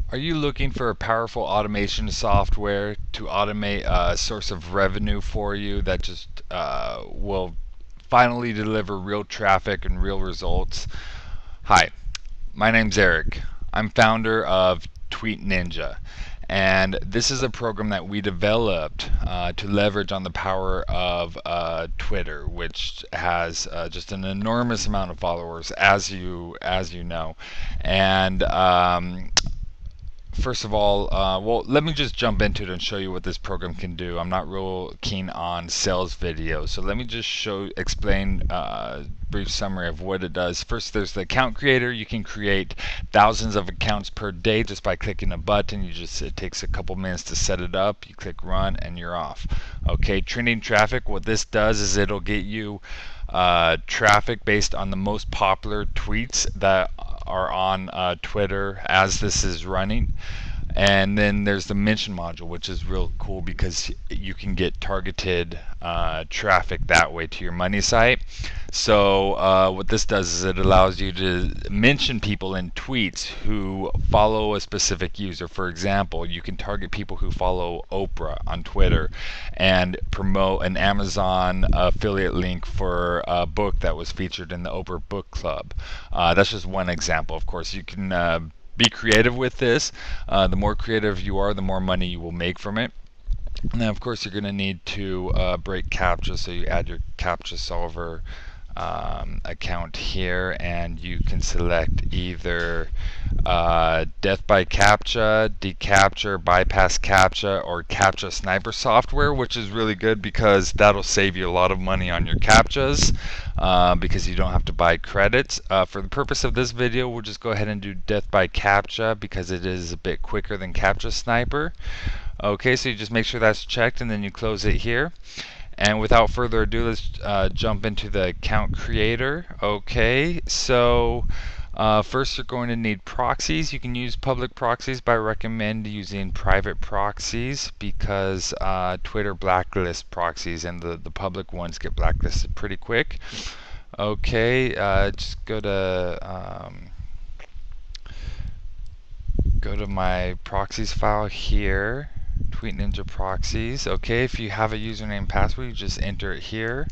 Are you looking for a powerful automation software to automate a source of revenue for you that just will finally deliver real traffic and real results? Hi, my name's Eric. I'm founder of Tweet Ninja, and this is a program that we developed to leverage on the power of Twitter, which has just an enormous amount of followers, as you know, and first of all, well, let me just jump into it and show you what this program can do. I'm not real keen on sales videos, so let me just explain a brief summary of what it does. First, there's the account creator. You can create thousands of accounts per day just by clicking a button. It takes a couple minutes to set it up. You click run and you're off. Okay, trending traffic. What this does is it'll get you traffic based on the most popular tweets that are on Twitter as this is running. And then there's the mention module, which is real cool because you can get targeted traffic that way to your money site. So what this does is it allows you to mention people in tweets who follow a specific user. For example, you can target people who follow Oprah on Twitter and promote an Amazon affiliate link for a book that was featured in the Oprah Book Club. That's just one example. Of course, you can be creative with this. The more creative you are, the more money you will make from it. And then of course you're going to need to break CAPTCHA, so you add your CAPTCHA solver account here, and you can select either death by CAPTCHA, deCAPTCHA, bypass CAPTCHA, or CAPTCHA sniper software, which is really good because that'll save you a lot of money on your CAPTCHAs because you don't have to buy credits. For the purpose of this video, we'll just go ahead and do death by CAPTCHA because it is a bit quicker than CAPTCHA sniper. Okay, so you just make sure that's checked and then you close it here. And without further ado, let's jump into the account creator. Okay, so first you're going to need proxies. You can use public proxies, but I recommend using private proxies because Twitter blacklists proxies and the public ones get blacklisted pretty quick. Okay, just go to my proxies file here. Tweet Ninja proxies. Okay, if you have a username and password, you just enter it here.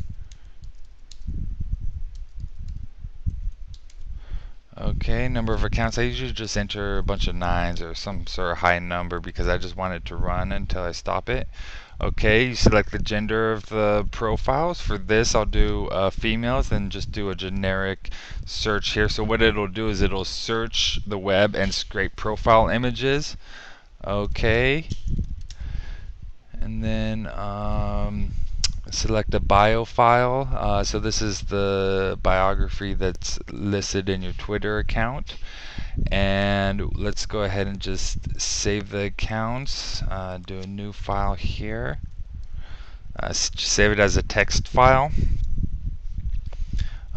Okay, number of accounts. I usually just enter a bunch of 9s or some sort of high number because I just want it to run until I stop it. Okay, you select the gender of the profiles. For this, I'll do females, then just do a generic search here. So what it'll do is it'll search the web and scrape profile images. Okay. And then select a bio file. So this is the biography that's listed in your Twitter account. And let's go ahead and just save the accounts. Do a new file here. Just save it as a text file.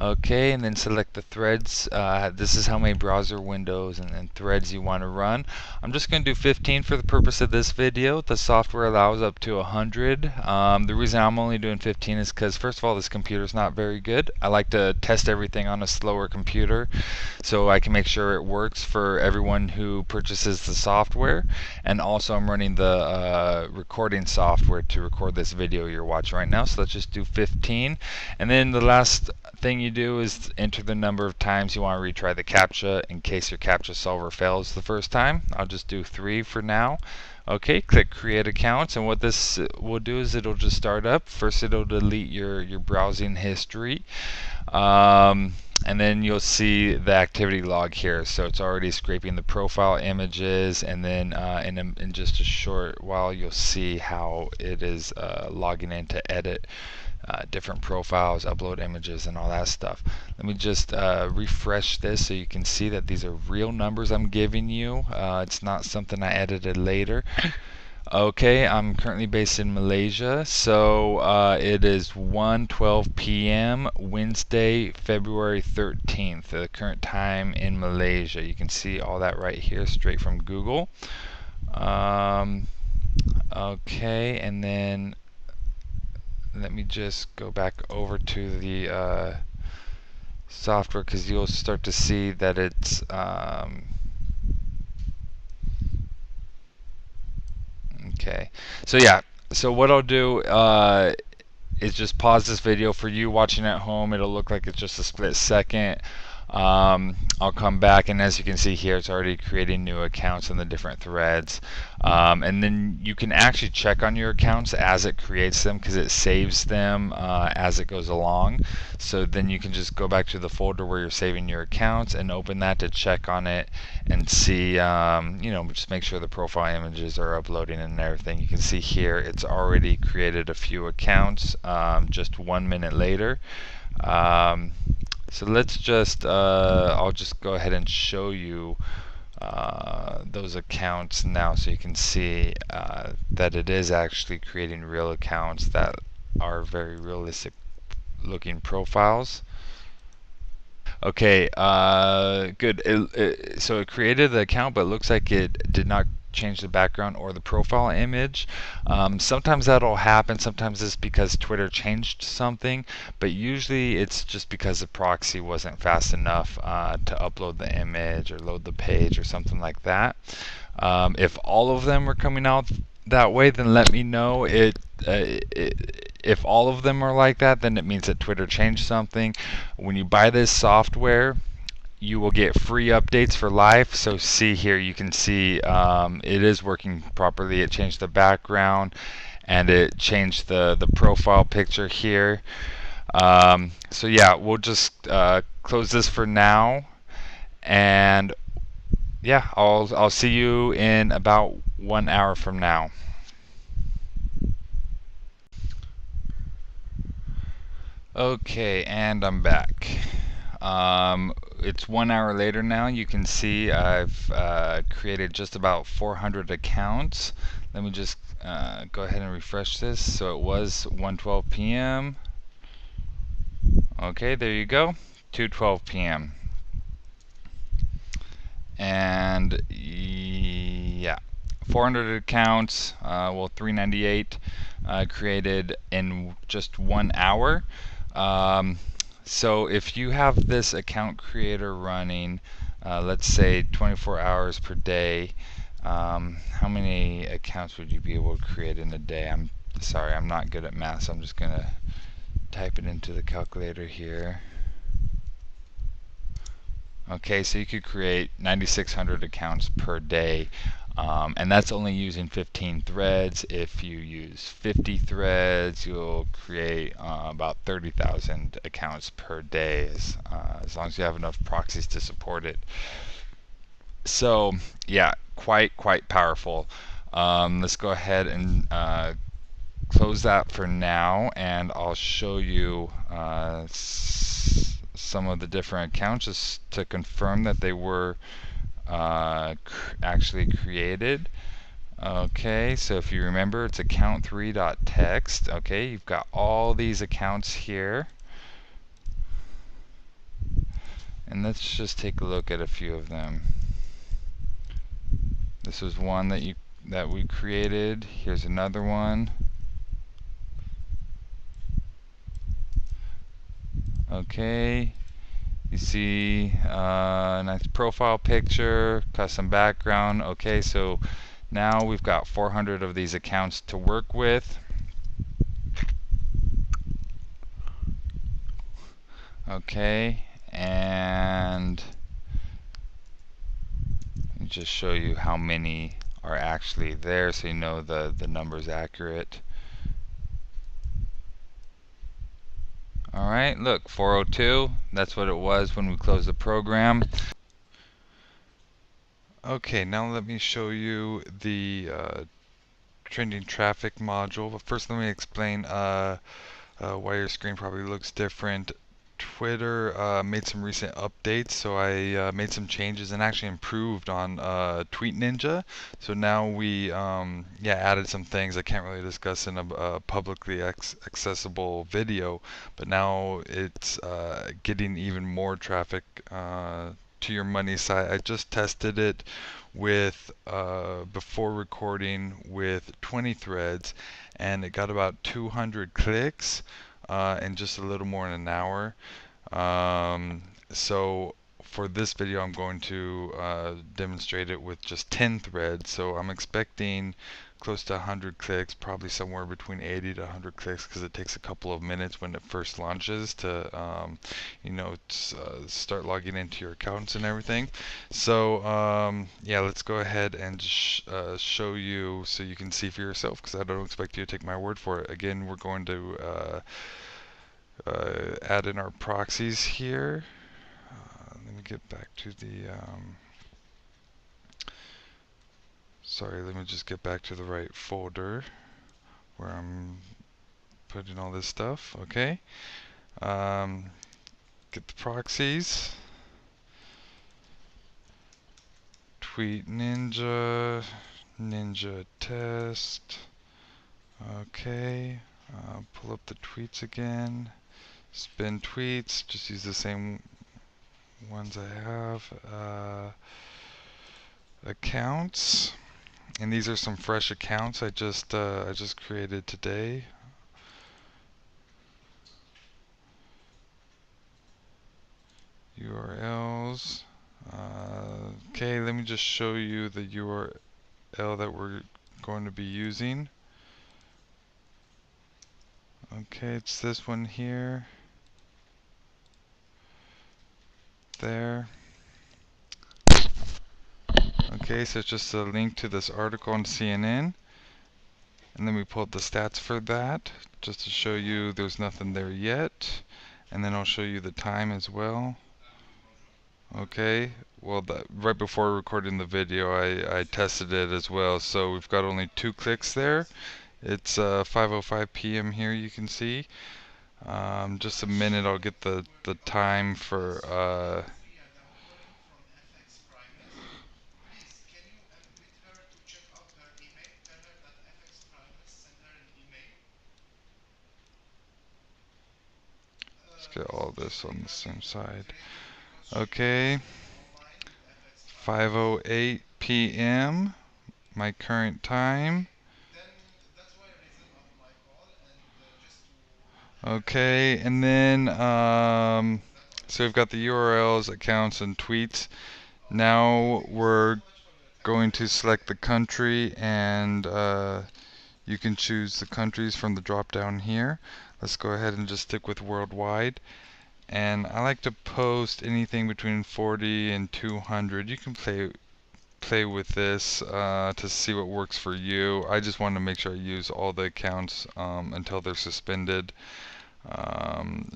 Okay, and then select the threads. This is how many browser windows and threads you want to run. I'm just going to do 15 for the purpose of this video. The software allows up to 100. The reason I'm only doing 15 is because, first of all, this computer is not very good. I like to test everything on a slower computer so I can make sure it works for everyone who purchases the software. And also, I'm running the recording software to record this video you're watching right now. So let's just do 15. And then the last thing you do is enter the number of times you want to retry the CAPTCHA in case your CAPTCHA solver fails the first time. I'll just do 3 for now. Okay, click create accounts, and what this will do is it'll just start up. First it'll delete your browsing history. And then you'll see the activity log here. So it's already scraping the profile images, and then in just a short while you'll see how it is logging in to edit different profiles, upload images, and all that stuff. Let me just refresh this so you can see that these are real numbers I'm giving you. It's not something I edited later. Okay, I'm currently based in Malaysia, so it is 1:12 p.m. Wednesday, February 13th, the current time in Malaysia. You can see all that right here straight from Google. Okay, and then let me just go back over to the software because you'll start to see that it's Okay, so yeah, so what I'll do is just pause this video. For you watching at home, it'll look like it's just a split second. I'll come back, and as you can see here, it's already creating new accounts in the different threads. And then you can actually check on your accounts as it creates them, because it saves them as it goes along. So then you can just go back to the folder where you're saving your accounts and open that to check on it and see, you know, just make sure the profile images are uploading and everything. You can see here it's already created a few accounts just 1 minute later. So let's just, I'll just go ahead and show you those accounts now, so you can see that it is actually creating real accounts that are very realistic looking profiles. Okay, good. So it created the account, but it looks like it did not change the background or the profile image. Sometimes that'll happen. Sometimes it's because Twitter changed something, but usually it's just because the proxy wasn't fast enough to upload the image or load the page or something like that. If all of them are coming out that way, then let me know. If all of them are like that, then it means that Twitter changed something. When you buy this software, you will get free updates for life. So see here, you can see it is working properly. It changed the background and it changed the profile picture here. So yeah, we'll just close this for now, and yeah, I'll see you in about 1 hour from now. Okay, and I'm back. It's 1 hour later now. You can see I've created just about 400 accounts. Let me just go ahead and refresh this. So it was 1:12 p.m. Okay, there you go, 2:12 p.m. And yeah, 400 accounts, well, 398 created in just 1 hour. So if you have this account creator running, let's say 24 hours per day, how many accounts would you be able to create in a day? I'm sorry, I'm not good at math, so I'm just going to type it into the calculator here. Okay, so you could create 9,600 accounts per day, and that's only using 15 threads. If you use 50 threads, you'll create about 30,000 accounts per day, as long as you have enough proxies to support it. So yeah, quite powerful. Let's go ahead and close that for now, and I'll show you some of the different accounts just to confirm that they were actually created. Okay, so if you remember, it's account3.txt. Okay, you've got all these accounts here, and let's just take a look at a few of them. This was one that we created. Here's another one. Okay, you see a nice profile picture, custom background. Okay, so now we've got 400 of these accounts to work with. Okay, and let me just show you how many are actually there so you know the number's accurate. Alright, look, 402, that's what it was when we closed the program. Okay, now let me show you the trending traffic module. But first let me explain why your screen probably looks different. Twitter made some recent updates, so I made some changes and actually improved on Tweet Ninja. So now we added some things I can't really discuss in a publicly accessible video, but now it's getting even more traffic to your money site. I just tested it with before recording with 20 threads, and it got about 200 clicks in just a little more than an hour. So for this video I'm going to demonstrate it with just 10 threads, so I'm expecting close to 100 clicks, probably somewhere between 80 to 100 clicks, because it takes a couple of minutes when it first launches to start logging into your accounts and everything. So yeah, let's go ahead and show you so you can see for yourself, because I don't expect you to take my word for it. Again, we're going to add in our proxies here. Let me get back to the sorry, let me just get back to the right folder where I'm putting all this stuff. Okay, get the proxies, Tweet Ninja, Ninja Test. Okay, pull up the tweets again, spin tweets, just use the same ones I have. Accounts, and these are some fresh accounts I just created today. URLs. Okay, let me just show you the URL that we're going to be using. Okay, it's this one here. There. Okay, so it's just a link to this article on CNN. And then we pulled the stats for that, just to show you there's nothing there yet. And then I'll show you the time as well. Okay, well, right before recording the video, I tested it as well. So we've got only 2 clicks there. It's 5:05 p.m. here, you can see. Just a minute, I'll get the time for let's get all this on the same side. Okay, 5:08 p.m. my current time. Okay, and then so we've got the URLs, accounts, and tweets. Now we're going to select the country, and you can choose the countries from the drop down here. Let's go ahead and just stick with worldwide. And I like to post anything between 40 and 200. You can play with this to see what works for you. I just want to make sure I use all the accounts until they're suspended.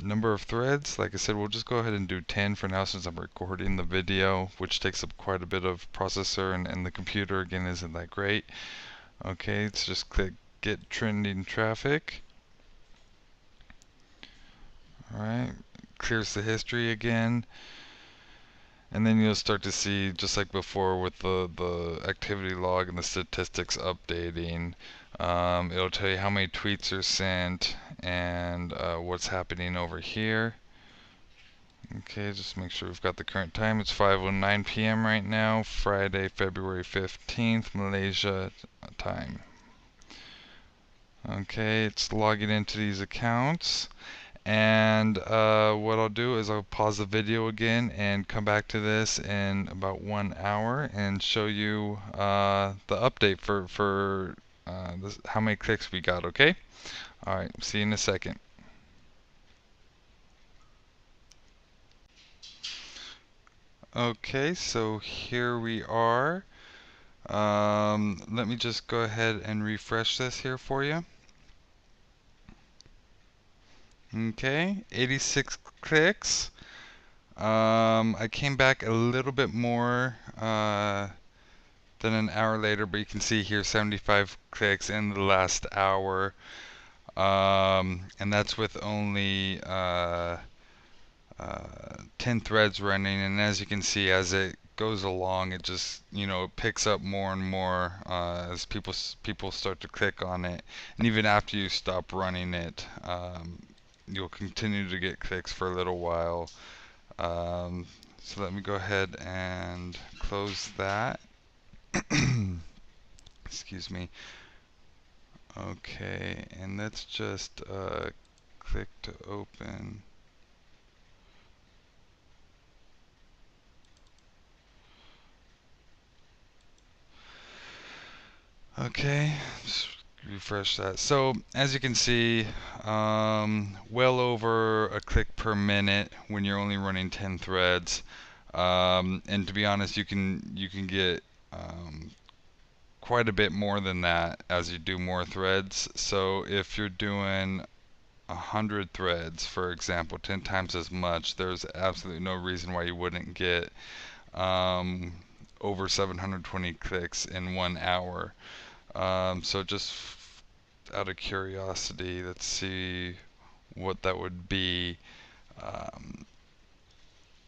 Number of threads, like I said, we'll just go ahead and do 10 for now since I'm recording the video, which takes up quite a bit of processor, and the computer again isn't that great. Okay, let's just click get trending traffic. Alright, clears the history again. And then you'll start to see, just like before with the activity log and the statistics updating, it'll tell you how many tweets are sent and what's happening over here. Okay, just make sure we've got the current time. It's 5:09 p.m. right now, Friday, February 15th, Malaysia time. Okay, it's logging into these accounts. And what I'll do is I'll pause the video again and come back to this in about 1 hour and show you the update for how many clicks we got, okay? Alright, see you in a second. Okay, so here we are. Let me just go ahead and refresh this here for you. Okay, 86 clicks. I came back a little bit more than an hour later, but you can see here 75 clicks in the last hour. And that's with only 10 threads running, and as you can see, as it goes along, it just picks up more and more as people start to click on it, and even after you stop running it, you'll continue to get clicks for a little while. So let me go ahead and close that. Excuse me. Okay, and let's just click to open. Okay, just refresh that. So as you can see, well over a click per minute when you're only running 10 threads. And to be honest, you can get quite a bit more than that as you do more threads. So if you're doing 100 threads, for example, 10 times as much, there's absolutely no reason why you wouldn't get um, over 720 clicks in 1 hour. So just out of curiosity, let's see what that would be um,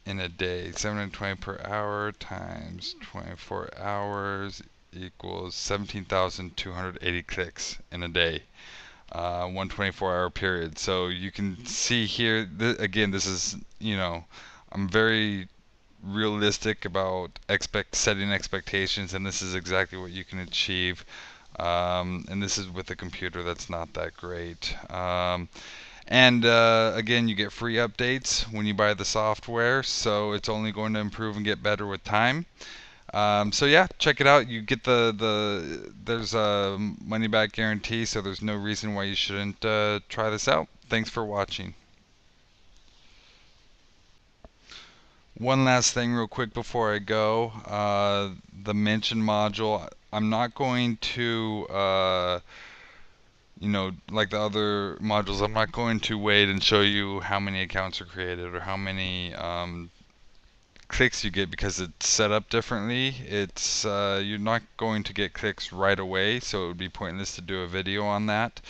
in a day. 720 per hour times 24 hours equals 17,280 clicks in a day. One 24-hour period. So you can see here, again, this is, I'm very realistic about setting expectations, and this is exactly what you can achieve. And this is with a computer that's not that great. And again, you get free updates when you buy the software, so it's only going to improve and get better with time. So yeah, check it out. You get there's a money back guarantee, so there's no reason why you shouldn't try this out. Thanks for watching. One last thing real quick before I go. The mention module, I'm not going to like the other modules, I'm not going to wait and show you how many accounts are created or how many clicks you get because it's set up differently. It's you're not going to get clicks right away, so it would be pointless to do a video on that.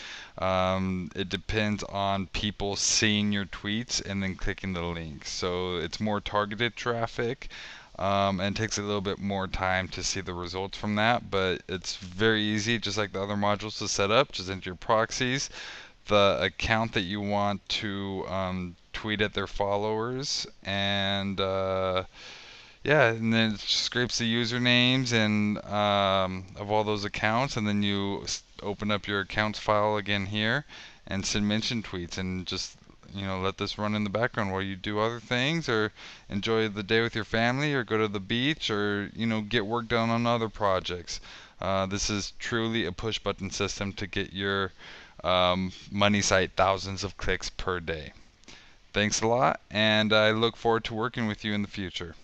It depends on people seeing your tweets and then clicking the link. So it's more targeted traffic. And it takes a little bit more time to see the results from that, but it's very easy, just like the other modules, to set up. Just enter your proxies, the account that you want to tweet at their followers, and yeah, and then it scrapes the usernames and of all those accounts, and then you open up your accounts file again here and send mention tweets, and just let this run in the background while you do other things, or enjoy the day with your family, or go to the beach, or get work done on other projects. This is truly a push button system to get your money site thousands of clicks per day. Thanks a lot, and I look forward to working with you in the future.